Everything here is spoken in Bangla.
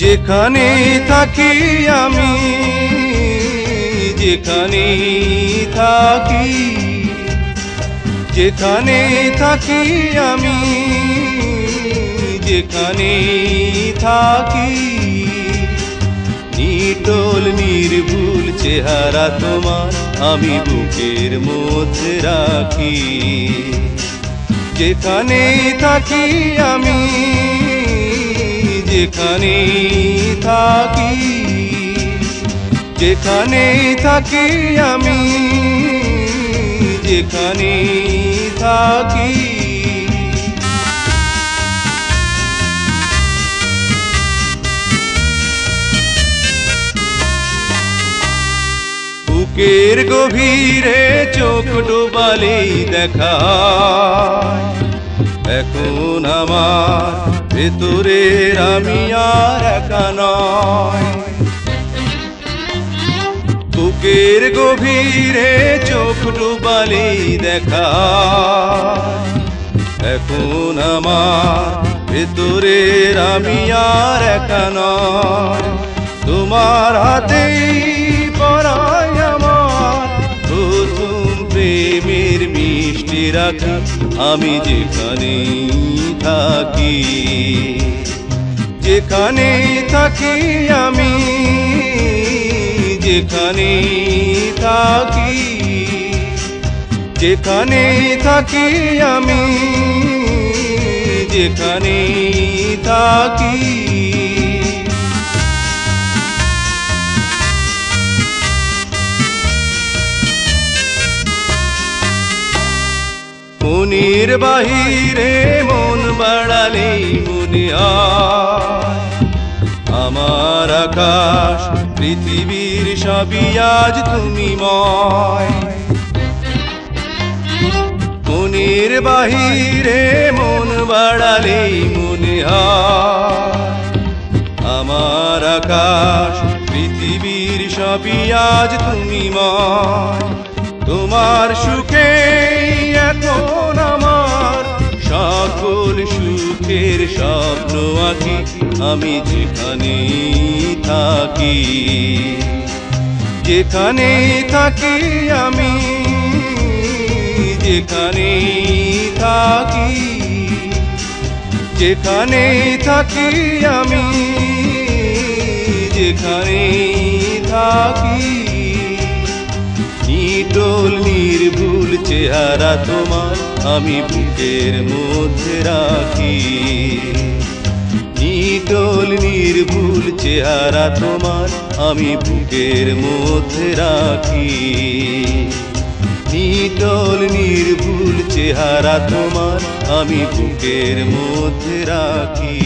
যেখানে থাকি আমি, যেখানে থাকি, যেখানে থাকি আমি, যেখানে থাকি, নিটোল নির্ভুল চেহারা তোমার আমি বুকের মধ্যে রাখি। যেখানে থাকি আমি, যেখানে থাকি, যেখানে থাকি আমি, যেখানে থাকি। বুকের গভীরে চোখ ডোবালেই দেখা এখন আমার ভেতরের আমি আর একা নয়। বুকের গভীরে চোখ ডোবালেই দেখা এখন আমার ভেতরের আমি আর একা নয়। তোমার হাতেই পরাই আমার প্রথম প্রেমের মিষ্টি রাখি আমি যেখানে থাকি। যেখানে থাকি আমি, যেখানে থাকি, যেখানে থাকি আমি, যেখানে থাকি। মনের বাহিরে মন বাড়ালেই মনে হয় আমার আকাশ পৃথিবীর সবই আজ তুমিময়। মনের বাহিরে মন বাড়ালেই মনে হয় আমার আকাশ পৃথিবীর সবই আজ তুমিময়। তোমার সুখে এখন আমার সকল সুখের স্বপ্ন আঁকি আমি যেখানে থাকি। যেখানে থাকি আমি, যেখানে থাকি, যেখানে থাকি আমি, যেখানে থাকি। নিটোল নির্ভুল চেহারা তোমার আমি বুকের মধ্যে রাখি। নিটোল নির্ভুল চেহারা তোমার আমি বুকের মধ্যে রাখি। নিটোল নির্ভুল চেহারা তোমার আমি বুকের মধ্যে রাখি।